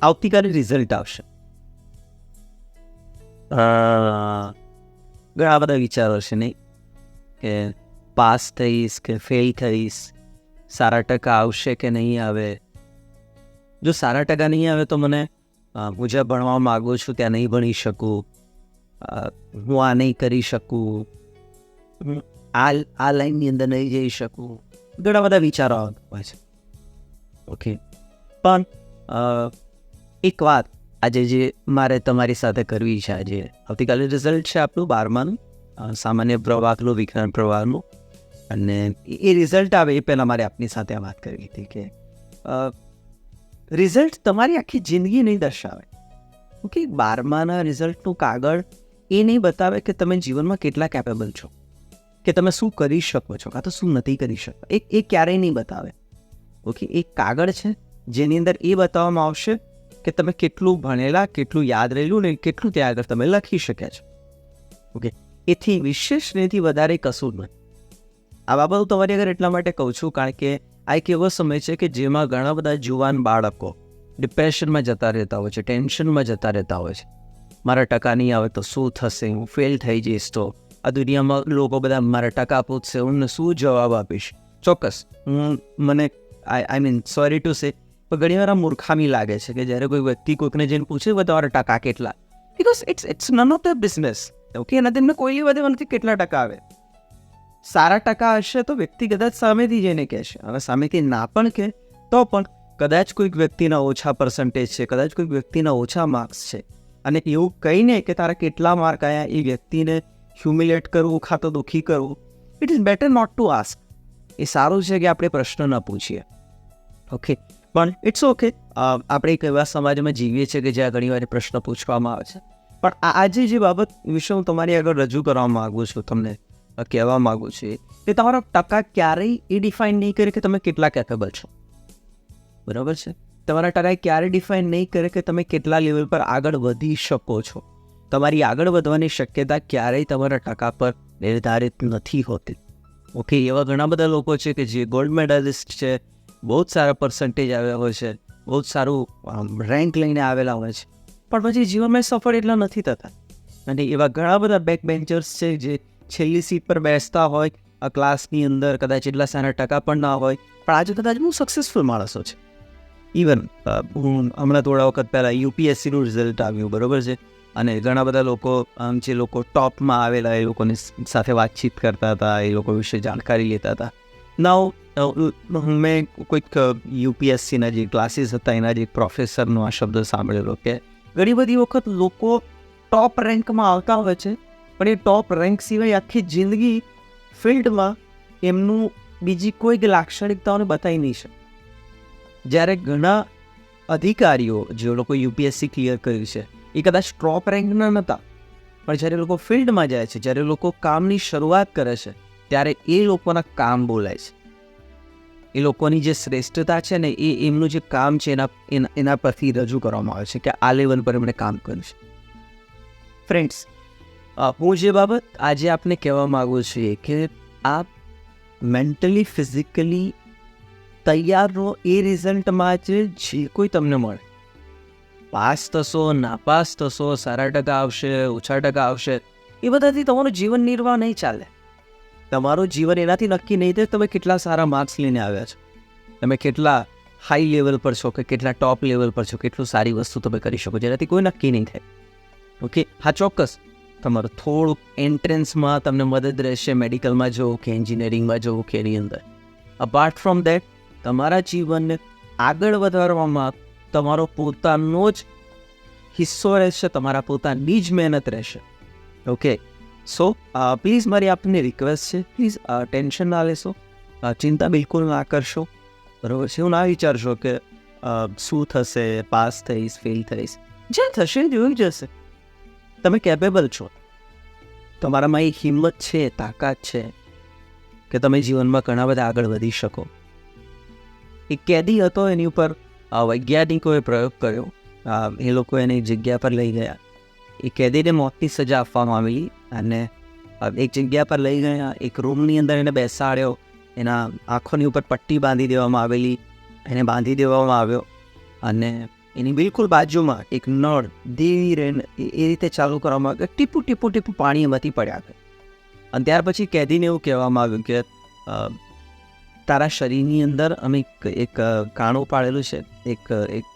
આવતીકાલે રિઝલ્ટ આવશે, ઘણા બધા વિચારો છે નહીં કે પાસ થઈશ કે ફેલ થઈશ, સારા ટકા આવશે કે નહીં આવે. જો સારા ટકા નહીં આવે તો મને હું જ્યાં ભણવા માગું છું ત્યાં નહીં ભણી શકું, હું આ નહીં કરી શકું, હું આ લાઈનની અંદર નહીં જઈ શકું, ઘણા બધા વિચારો આવતા હોય છે. ઓકે, પણ એક વાત આજે જે મારે તમારી સાથે કરવી છે, આજે આવતીકાલે રિઝલ્ટ છે આપણું 12માનું સામાન્ય પ્રવાહનું, વિજ્ઞાન પ્રવાહનું, અને એ રિઝલ્ટ આવે એ પહેલાં મારે આપની સાથે આ વાત કરવી હતી કે રિઝલ્ટ તમારી આખી જિંદગી નહીં દર્શાવે. ઓકે, 12માના રિઝલ્ટનું કાગળ એ નહીં બતાવે કે તમે જીવનમાં કેટલા કેપેબલ છો, કે તમે શું કરી શકો છો કાં તો શું નથી કરી શકતા. એ ક્યારેય નહીં બતાવે. ઓકે, એક કાગળ છે જેની અંદર એ બતાવવામાં આવશે કે તમે કેટલું ભણેલા, કેટલું યાદ રહેલું ને કેટલું ત્યાં આગળ તમે લખી શક્યા છો. ઓકે, એથી વિશેષ એથી વધારે કશું નથી. આ બાબત તમારી આગળ એટલા માટે કહું છું કારણ કે આ એક એવો સમય છે કે જેમાં ઘણા બધા જુવાન બાળકો ડિપ્રેશનમાં જતા રહેતા હોય છે, ટેન્શનમાં જતા રહેતા હોય છે. મારા ટકા નહીં આવે તો શું થશે, હું ફેલ થઈ જઈશ તો આ દુનિયામાં લોકો બધા મારા ટકા પૂછશે, હું શું જવાબ આપીશ. ચોક્કસ મને I mean sorry to say, પણ ઘણી વાર મૂર્ખામી લાગે છે કે જ્યારે કોઈ વ્યક્તિ કોઈકને જઈને પૂછે તમારા ટકા કેટલા, because it's none of the business. Okay, એના તેમને કોઈ લેવા નથી કેટલા ટકા આવે. સારા ટકા હશે તો વ્યક્તિ કદાચ સામેથી જઈને કહેશે, અને સામેથી ના પણ કહે તો પણ કદાચ કોઈક વ્યક્તિના ઓછા પર્સન્ટેજ છે, કદાચ કોઈક વ્યક્તિના ઓછા માર્ક્સ છે, અને એવું કહીને કે તારા કેટલા માર્ક આવ્યા એ વ્યક્તિને હ્યુમિલેટ કરવું, ખાતો દુઃખી કરવું, it is better not to ask. એ સારું છે કે આપણે પ્રશ્ન ન પૂછીએ. ઓકે, પણ ઇટ્સ ઓકે, આપણે એક એવા સમાજમાં જીવીએ છીએ કે જ્યાં ઘણી વાર પ્રશ્ન પૂછવામાં આવે છે. પણ આજે જે બાબત વિશે હું તમારી આગળ રજૂ કરવા માગું છું, તમને કહેવા માગું છું કે તમારો ટકા ક્યારેય એ ડિફાઇન નહીં કરે કે તમે કેટલા કેપેબલ છો. બરાબર છે? તમારા ટકા ક્યારેય ડિફાઇન નહીં કરે કે તમે કેટલા લેવલ પર આગળ વધી શકો છો. તમારી આગળ વધવાની શક્યતા ક્યારેય તમારા ટકા પર નિર્ધારિત નથી હોતી. ઓકે, એવા ઘણા બધા લોકો છે કે જે ગોલ્ડ મેડલિસ્ટ છે, બહુ જ સારા પર્સન્ટેજ આવ્યા હોય છે, બહુ જ સારું રેન્ક લઈને આવેલા હોય છે, પણ પછી જીવનમાં સફળ એટલા નથી થતા. અને એવા ઘણા બધા બેક બેન્ચર્સ છે જે છેલ્લી સીટ પર બેસતા હોય આ ક્લાસની અંદર, કદાચ એટલા સારા ટકા પણ ના હોય, પણ આજે કદાચ બહુ સક્સેસફુલ માણસો છે. ઇવન હમણાં થોડા વખત પહેલાં યુપીએસસીનું રિઝલ્ટ આવ્યું, બરાબર છે, અને ઘણા બધા લોકો જે લોકો ટોપમાં આવેલા એ લોકોની સાથે વાતચીત કરતા હતા, એ લોકો વિશે જાણકારી લેતા હતા. નાઉ મેં કોઈક યુપીએસસીના જે ક્લાસીસ હતા એના જે પ્રોફેસરનો આ શબ્દ સાંભળેલો કે ઘણી બધી વખત લોકો ટોપ રેન્કમાં આવતા હોય છે, પણ એ ટોપ રેન્ક સિવાય આખી જિંદગી ફિલ્ડમાં એમનું બીજી કોઈક લાક્ષણિકતાઓને બતાવી નહીં શકે. જ્યારે ઘણા અધિકારીઓ જે લોકો યુપીએસસી ક્લિયર કર્યું છે એ કદાચ ટોપ રેન્કના નહોતા, પણ જ્યારે લોકો ફિલ્ડમાં જાય છે, જ્યારે લોકો કામની શરૂઆત કરે છે, ત્યારે એ લોકોના કામ બોલાય છે. એ લોકોની જે શ્રેષ્ઠતા છે ને એ એમનું જે કામ છે એના પરથી રજૂ કરવામાં આવે છે કે આ લેવલ પર એમણે કામ કર્યું છે. ફ્રેન્ડ્સ, હું જે બાબત આજે આપને કહેવા માગું છું કે આપ મેન્ટલી, ફિઝિકલી તૈયાર રહો એ રિઝલ્ટમાં જે કોઈ તમને મળે. પાસ થશો, નાપાસ થશો, સારા ટકા આવશે, ઓછા ટકા આવશે, એ બધાથી તમારું જીવન નિર્વાહ નહીં ચાલે. તમારું જીવન એનાથી નક્કી નહીં થાય તમે કેટલા સારા માર્ક્સ લઈને આવ્યા છો, તમે કેટલા હાઈ લેવલ પર છો કે કેટલા ટોપ લેવલ પર છો, કેટલું સારી વસ્તુ તમે કરી શકો, જેનાથી કોઈ નક્કી નહીં થાય. ઓકે, હા ચોક્કસ તમારું થોડુંક એન્ટ્રન્સમાં તમને મદદ રહેશે, મેડિકલમાં જવું કે એન્જિનિયરિંગમાં જવું કે એની અંદર. અપાર્ટ ફ્રોમ દેટ તમારા જીવનને આગળ વધારવામાં તમારો પોતાનો જ હિસ્સો રહેશે, તમારા પોતાની જ મહેનત રહેશે. ઓકે, સો પ્લીઝ મારી આપને રિક્વેસ્ટ છે, પ્લીઝ ટેન્શન ના લેશો, ચિંતા બિલકુલ ના કરશો, બરાબર છે. એવું ના વિચારશો કે શું થશે, પાસ થઈશ, ફેલ થઈશ, જે થશે જોઈ જશે. તમે કેપેબલ છો, તમારામાં એ હિંમત છે, તાકાત છે કે તમે જીવનમાં ઘણા બધા આગળ વધી શકો. એક કેદી હતો, એની ઉપર વૈજ્ઞાનિકોએ પ્રયોગ કર્યો, એ લોકો એને એક જગ્યા પર લઈ ગયા. એ કેદીને મોતની સજા આપવામાં આવેલી અને એક જગ્યા પર લઈ ગયા, એક રૂમની અંદર એને બેસાડ્યો, એના આંખોની ઉપર પટ્ટી બાંધી દેવામાં આવેલી, એને બાંધી દેવામાં આવ્યો અને એની બિલકુલ બાજુમાં એક નળ ધીરે એ રીતે ચાલુ કરવામાં આવ્યું, ટીપું ટીપું ટીપું પાણી એમાંથી પડ્યા કરે. અને ત્યાર પછી કેદીને એવું કહેવામાં આવ્યું કે તારા શરીરની અંદર અમે એક કાણું પાડેલું છે, એક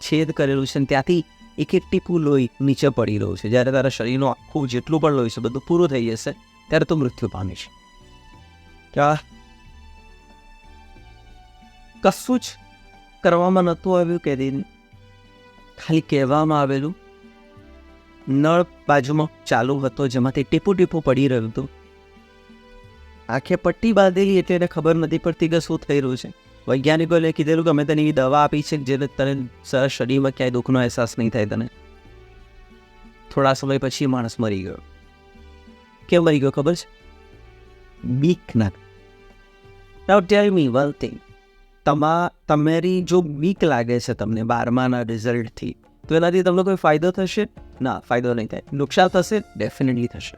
છેદ કરેલું છે, અને ત્યાંથી એક ટીપું લોહી નીચે પડી રહ્યું છે. જ્યારે તારા શરીરનું આખું જેટલું પણ લોહી છે બધું પૂરું થઈ જશે ત્યારે તું મૃત્યુ પામીશ. કશું જ કરવામાં નહોતું આવ્યું કેદીને, ખાલી કહેવામાં આવેલું. નળ બાજુમાં ચાલુ હતો જેમાંથી ટીપું ટીપું પડી રહ્યું હતું. આંખે પટ્ટી બાંધેલી એટલે એને ખબર નથી પડતી કે શું થઈ રહ્યું છે. વૈજ્ઞાનિકોએ કીધેલું કે અમે તને એવી દવા આપી છે જેને તને શરીરમાં ક્યાંય દુઃખનો અહેસાસ નહીં થાય તને. થોડા સમય પછી માણસ મરી ગયો. કેમ મરી ગયો ખબર છે? બીકના. નાઉ ટેલ મી વન થિંગ, તમારી જો બીક લાગે છે તમને 12માના રિઝલ્ટથી, તો એનાથી તમને કોઈ ફાયદો થશે? ના, ફાયદો નહીં થાય. નુકસાન થશે? ડેફિનેટલી થશે.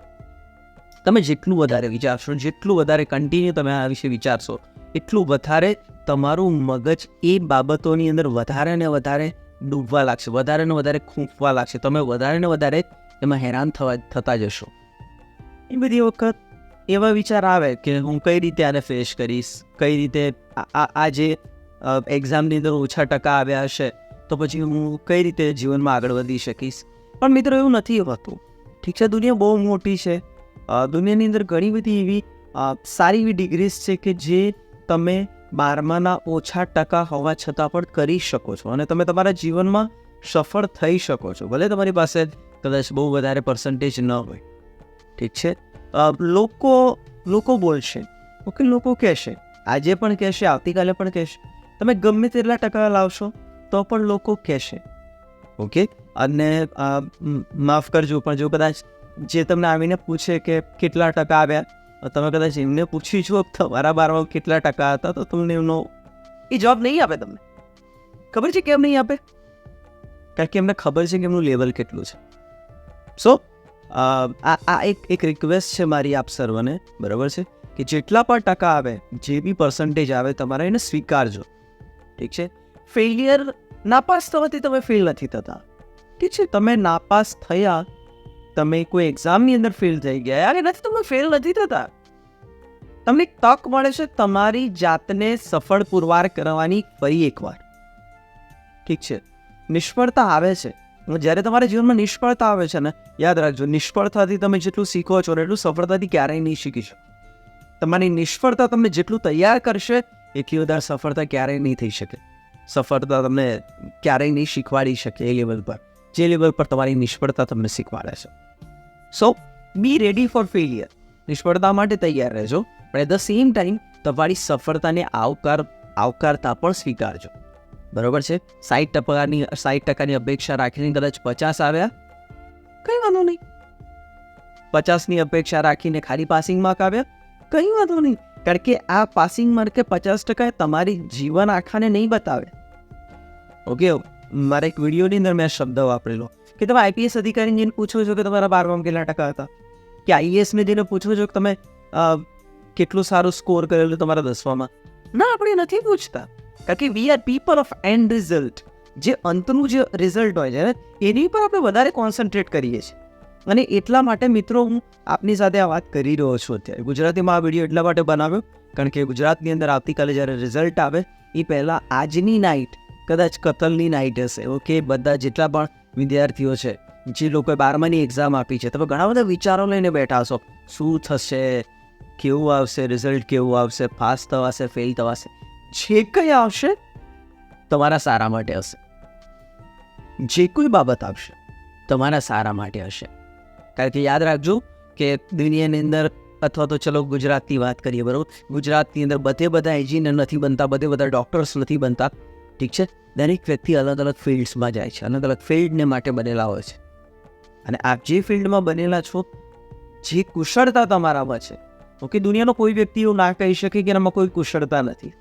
તમે જેટલું વધારે વિચારશો, જેટલું વધારે કન્ટિન્યુ તમે આ વિશે વિચારશો, એટલું વધારે તમારું મગજ એ બાબતોની અંદર વધારે ને વધારે ડૂબવા લાગશે, વધારે ને વધારે ખૂંપવા લાગશે. તમે વધારે ને વધારે એમાં હેરાન થતા જશો. એ બધી વખત એવા વિચાર આવે કે હું કઈ રીતે આને ફેસ કરીશ, કઈ રીતે આ જે એક્ઝામની અંદર ઓછા ટકા આવ્યા હશે તો પછી હું કઈ રીતે જીવનમાં આગળ વધી શકીશ. પણ મિત્રો એવું નથી હોતું. ઠીક છે, દુનિયા બહુ મોટી છે. દુનિયાની અંદર ઘણી બધી એવી સારી એવી ડિગ્રીઝ છે કે જે તમે 12માના ઓછા ટકા હોવા છતાં પણ કરી શકો છો અને તમે તમારા જીવનમાં સફળ થઈ શકો છો. ભલે તમારી પાસે કદાચ બહુ વધારે પર્સન્ટેજ ન હોય. ઠીક છે, લોકો બોલશે, ઓકે, લોકો કહેશે, આજે પણ કહેશે, આવતીકાલે પણ કહેશે. તમે ગમે તેટલા ટકા લાવશો તો પણ લોકો કહેશે, ઓકે. અને માફ કરજો, પણ જો કદાચ જે તમને આવીને પૂછે કે કેટલા ટકા આવ્યા, તમે કદાચ એમને પૂછી છો તમારા 12માં કેટલા ટકા હતા, તો તમને એમનો એ જવાબ નહીં આપે. તમને ખબર છે કેમ નહીં આપે? કારણ કે એમને ખબર છે કે એમનું લેવલ કેટલું છે. સો આ એક રિક્વેસ્ટ છે મારી આપ સર્વને, બરાબર છે, કે જેટલા પણ ટકા આવે, જે બી પર્સન્ટેજ આવે, તમારે એને સ્વીકારજો. ઠીક છે, ફેલિયર, નાપાસ થવાથી તમે ફેલ નથી થતા. ઠીક છે, તમે નાપાસ થયા, તમે કોઈ એક્ઝામની અંદર ફેલ થઈ ગયા, યાર એનાથી તમે ફેલ નથી થતા. તમને એક તક મળે છે તમારી જાતને સફળ પુરવાર કરવાની ફરી એકવાર. ઠીક છે, નિષ્ફળતા આવે છે. જ્યારે તમારા જીવનમાં નિષ્ફળતા આવે છે ને, યાદ રાખજો, નિષ્ફળતાથી તમે જેટલું શીખો છો એટલું સફળતાથી ક્યારેય નહીં શીખી શકો. તમારી નિષ્ફળતા તમને જેટલું તૈયાર કરશે એટલી વધારે સફળતા ક્યારેય નહીં થઈ શકે. સફળતા તમને ક્યારેય નહીં શીખવાડી શકે એ લેવલ પર, જે લેવલ પર તમારી નિષ્ફળતા તમને શીખવાડે છે. સો બી રેડી ફોર ફેલિયર. નિષ્ફળતા માટે તૈયાર રહેજો, પણ એટ ધ સેમ ટાઈમ તમારી સફળતાને આવકારતા પણ સ્વીકારજો. બરોબર છે? 60% અપેક્ષા રાખીને કદાચ 50 આવ્યા, કંઈ વાંધો નહીં. 50ની અપેક્ષા રાખીને ખાલી પાસિંગ માર્ક આવ્યા, કંઈ વાંધો નહીં. કારણ કે આ પાસિંગ માર્ક કે 50% તમારી જીવન આખાને નહીં બતાવે. ઓકે, મારા એક વિડીયોની અંદર મેં શબ્દ વાપરેલો કે તમે આઈપીએસ અધિકારીને જઈને પૂછો છો કે તમારા 12માં કેટલા ટકા હતા, કે આઈએએસને જઈને પૂછો છો કે તમે કેટલું સારું સ્કોર કરેલું તમારા 10માં. ના, આપણે નથી પૂછતા. કારણ કે we are people of and result. જે અંતનું જે રિઝલ્ટ હોય છે ને, એની પર આપણે વધારે કોન્સન્ટ્રેટ કરીએ છીએ. અને એટલા માટે મિત્રો હું આપની સાથે આ વાત કરી રહ્યો છું અત્યારે. ગુજરાતીમાં આ વિડીયો એટલા માટે બનાવ્યો કારણ કે ગુજરાતની અંદર આવતીકાલે જ્યારે રિઝલ્ટ આવે એ પહેલાં આજની નાઇટ કદાચ કતલની નાઇટ હશે. ઓકે, બધા જેટલા પણ વિદ્યાર્થીઓ છે, જે લોકોએ 12માની એક્ઝામ આપી છે, તમે ઘણા બધા વિચારો લઈને બેઠા છો. શું થશે, કેવું આવશે રિઝલ્ટ, કેવું આવશે, પાસ થવાશે, ફેલ થવાશે, જે કંઈ આવશે તમારા સારા માટે હશે. જે કોઈ બાબત આવશે તમારા સારા માટે હશે. કારણ કે યાદ રાખજો કે દુનિયાની અંદર, અથવા તો ચલો ગુજરાતની વાત કરીએ, બરાબર, ગુજરાતની અંદર બધા એન્જિનિયર નથી બનતા, બધા ડૉક્ટર્સ નથી બનતા. ઠીક છે, દરેક વ્યક્તિ અલગ અલગ ફિલ્ડ્સમાં જાય છે, અલગ અલગ ફિલ્ડને માટે બનેલા હોય છે. અને આપ જે ફિલ્ડમાં બનેલા છો, જે કુશળતા તમારામાં છે, ઓકે, દુનિયાનો કોઈ વ્યક્તિ એવું ના કહી શકે કે એનામાં કોઈ કુશળતા નથી.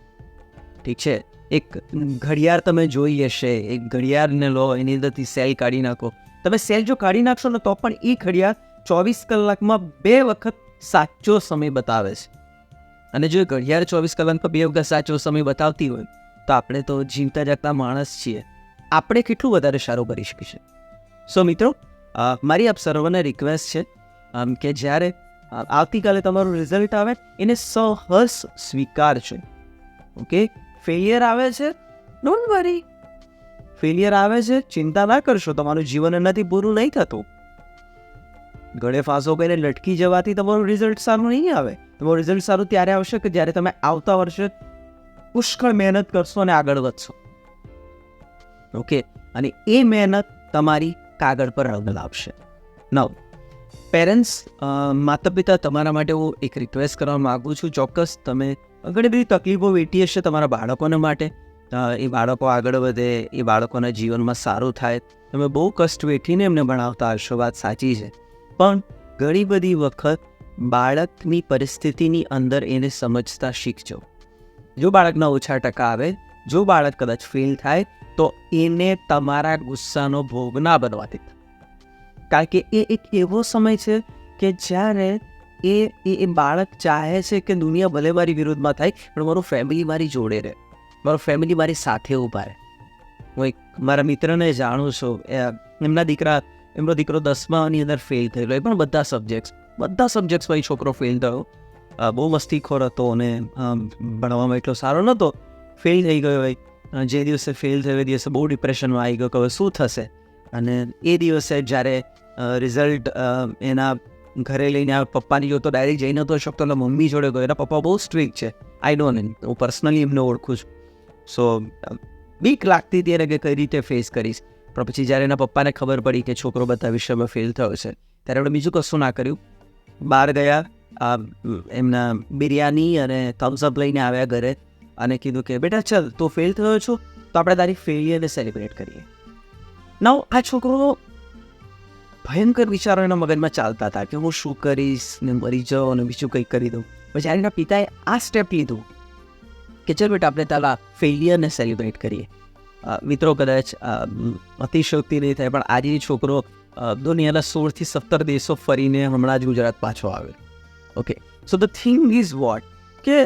ઠીક છે, એક ઘડિયાળ તમે જોઈ હશે, એક ઘડિયાળને લો, એની અંદરથી સેલ કાઢી નાખો. તમે સેલ જો કાઢી નાખશો ને તો પણ એ ઘડિયાળ 24 કલાકમાં 2 વખત સાચો સમય બતાવે છે. અને જો ઘડિયાળ 24 કલાકમાં 2 વખત સાચો સમય બતાવતી હોય તો આપણે તો જીવતા જાગતા માણસ છીએ. આપણે કેટલું વધારે સારું કરી શકીશું. સો મિત્રો, મારી આપ સર્વને રિક્વેસ્ટ છે કે જ્યારે આવતીકાલે તમારું રિઝલ્ટ આવે એને સહર્ષ સ્વીકારજો. ઓકે, ફેલિયર આવે છે, ડોન્ટ વરી. ફેલિયર આવે છે, ચિંતા ના કરશો, તમારું જીવન એનાથી પૂરું નહીં થતું. ગળે ફાંસો કરીને લટકી જવાથી તમારું રિઝલ્ટ સારું નહીં આવે. તમારું રિઝલ્ટ સારું ત્યારે આવશે કે જ્યારે તમે આવતા વર્ષે પુષ્કળ મહેનત કરશો અને આગળ વધશો. ઓકે, અને એ મહેનત તમારી કાગળ પર રંગ લાવશે. નવ પેરેન્ટ્સ, માતા પિતા, તમારા માટે હું એક રિક્વેસ્ટ કરવા માગું છું. ચોક્કસ તમે ઘણી બધી તકલીફો વેઠી હશે તમારા બાળકોને માટે. એ બાળકો આગળ વધે, એ બાળકોના જીવનમાં સારું થાય, તમે બહુ કષ્ટ વેઠીને એમને ભણાવતા હશો, વાત સાચી છે. પણ ઘણી બધી વખત બાળકની પરિસ્થિતિની અંદર એને સમજતા શીખજો. જો બાળકના ઓછા ટકા આવે, જો બાળક કદાચ ફેલ થાય, તો એને તમારા ગુસ્સાનો ભોગ ના બનવા દેતા. કારણ કે એ એક એવો સમય છે કે જ્યારે એ બાળક ચાહે છે કે દુનિયા ભલે મારી વિરુદ્ધમાં થાય, પણ મારું ફેમિલી મારી જોડે રહે, મારું ફેમિલી મારી સાથે ઊભા રહે. હું એક મારા મિત્રને જાણું છું, એમનો દીકરો 10માની અંદર ફેલ થયેલો, એ પણ બધા સબ્જેક્ટ્સમાં એ છોકરો ફેલ થયો. બહુ મસ્તીખોર હતો અને ભણવામાં એટલો સારો નહોતો, ફેલ થઈ ગયો હોય. જે દિવસે ફેલ થયો એ દિવસે બહુ ડિપ્રેશનમાં આવી ગયો કે હવે શું થશે. અને એ દિવસે જ્યારે રિઝલ્ટ એના ઘરે લઈને પપ્પાની જોતો ડાયરેક્ટ જઈ નહોતો શકતો, એટલે મમ્મી જોડે ગયો. એના પપ્પા બહુ સ્ટ્રિક્ટ છે, આઈ ડોન્ટ નો, હું પર્સનલી એમને ઓળખું છું. સો બીક લાગતી હતી એને કે કઈ રીતે ફેસ કરીશ. પણ પછી જ્યારે એના પપ્પાને ખબર પડી કે છોકરો બધા વિષયમાં ફેલ થયો છે, ત્યારે એમણે બીજું કશું ના કર્યું, બહાર ગયા, એમના બિરયાની અને થમ્સઅપ લઈને આવ્યા ઘરે અને કીધું કે બેટા ચલ, તો ફેલ થયો છો તો આપણે તારી ફેલિયરને સેલિબ્રેટ કરીએ. નાઉ આ છોકરો ભયંકર વિચારો એના મગજમાં ચાલતા હતા કે હું શું કરીશ ને મરી જાઉં અને બીજું કંઈક કરી દઉં. પછી એના પિતાએ આ સ્ટેપ લીધું કે ચાલ બેટા આપણે તારા ફેલિયરને સેલિબ્રેટ કરીએ. મિત્રો, કદાચ અતિશયોક્તિ નહીં થાય, પણ આજે છોકરો દુનિયાના 16 થી 17 દેશો ફરીને હમણાં જ ગુજરાત પાછો આવ્યો. Okay, so the thing is what કે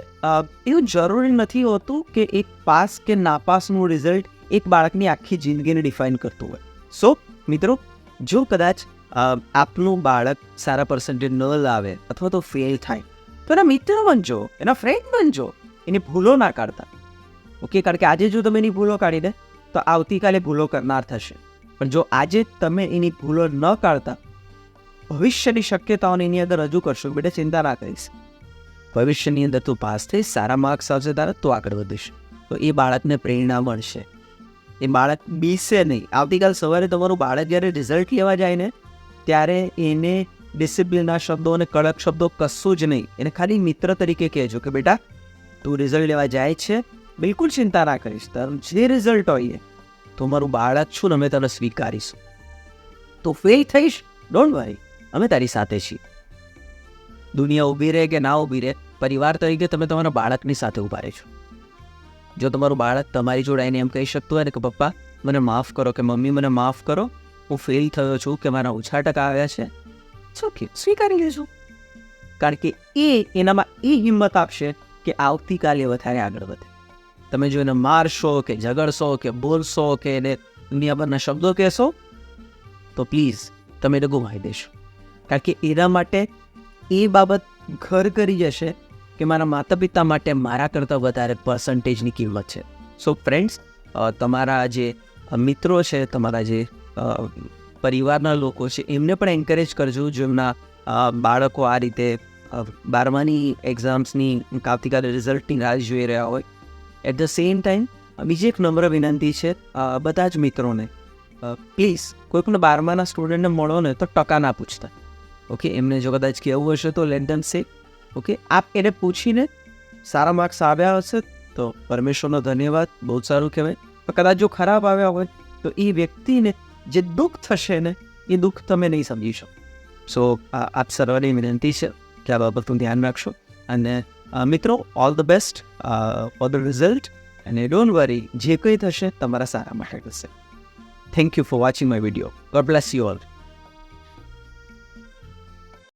એવું જરૂરી નથી હોતું કે એક પાસ કે નાપાસનું રિઝલ્ટ એક બાળકની આખી જિંદગીને ડિફાઇન કરતું હોય. સો મિત્રો, જો કદાચ આપનું બાળક સારા પર્સન્ટેજ ન લાવે અથવા તો ફેલ થાય, તો એના મિત્ર બનજો, એના ફ્રેન્ડ બનજો, એની ભૂલો ના કાઢતા. ઓકે, કારણ કે આજે જો તમે એની ભૂલો કાઢી દે તો આવતીકાલે ભૂલો કરનાર થશે. પણ જો આજે તમે એની ભૂલો ન કાઢતા ભવિષ્યની શક્યતાઓને એની અંદર રજૂ કરશો, બેટા ચિંતા ના કરીશ, ભવિષ્યની અંદર તું પાસ થઈશ, સારા માર્ક્સ આવશે તારા, તું આગળ વધીશ, તો એ બાળકને પ્રેરણા મળશે. એ બાળક બીસે નહીં. આવતીકાલ સવારે તમારું બાળક જ્યારે રિઝલ્ટ લેવા જાય ને, ત્યારે એને ડિસિપ્લિનના શબ્દો અને કડક શબ્દો કશું જ નહીં, એને ખાલી મિત્ર તરીકે કહેજો કે બેટા તું રિઝલ્ટ લેવા જાય છે, બિલકુલ ચિંતા ના કરીશ, તારું જે રિઝલ્ટ હોય તો મારું બાળક છું ને અમે તને સ્વીકારીશું. તો ફેલ થઈશ, ડોન્ટ વરી, અમે તારી સાથે છીએ. દુનિયા ઊભી રહે કે ના ઊભી રહે, પરિવાર તરીકે તમે તમારા બાળકની સાથે ઊભા રહેજો. જો તમારું બાળક તમારી જોડે આવીને એમ કહી શકતું હોય ને કે પપ્પા મને માફ કરો, કે મમ્મી મને માફ કરો, હું ફેલ થયો છું, કે મારા ઓછા ટકા આવ્યા છે, ઓકે, સ્વીકારી લેજો. કારણ કે એનામાં એ હિંમત આપશે કે આવતીકાલે વધારે આગળ વધે. તમે જો એને મારશો કે ઝઘડશો કે બોલશો કે એને દુનિયાભરના શબ્દો કહેશો, તો પ્લીઝ તમે એને ગુમાવી દેશો. કારણ કે એના માટે એ બાબત ઘર કરી જશે કે મારા માતા પિતા માટે મારા કરતાં વધારે પર્સન્ટેજની કિંમત છે. સો ફ્રેન્ડ્સ, તમારા જે મિત્રો છે, તમારા જે પરિવારના લોકો છે, એમને પણ એન્કરેજ કરજો જો એમના બાળકો આ રીતે 12માની એક્ઝામ્સની આવતીકાલે રિઝલ્ટની રાહ જોઈ રહ્યા હોય. એટ ધ સેમ ટાઈમ બીજી એક નમ્ર વિનંતી છે બધા જ મિત્રોને, પ્લીઝ કોઈ પણ 12માના સ્ટુડન્ટને મળો ને તો ટકા ના પૂછતા. ઓકે, એમને જો કદાચ કહેવું હશે તો લેટ ધેમ સે. ઓકે, આપ એને પૂછીને સારા માર્ક્સ આવ્યા હશે તો પરમેશ્વરનો ધન્યવાદ, બહુ સારું કહેવાય. પણ કદાચ જો ખરાબ આવ્યા હોય તો એ વ્યક્તિને જે દુઃખ થશે ને એ દુઃખ તમે નહીં સમજી શકો. સો આપ સર્વને વિનંતી છે કે આ બાબતનું ધ્યાન રાખશો. અને મિત્રો, all the best for the result, અને ડોન્ટ વરી, જે કંઈ થશે તમારા સારા માટે થશે. Thank you for watching my video. God bless you all.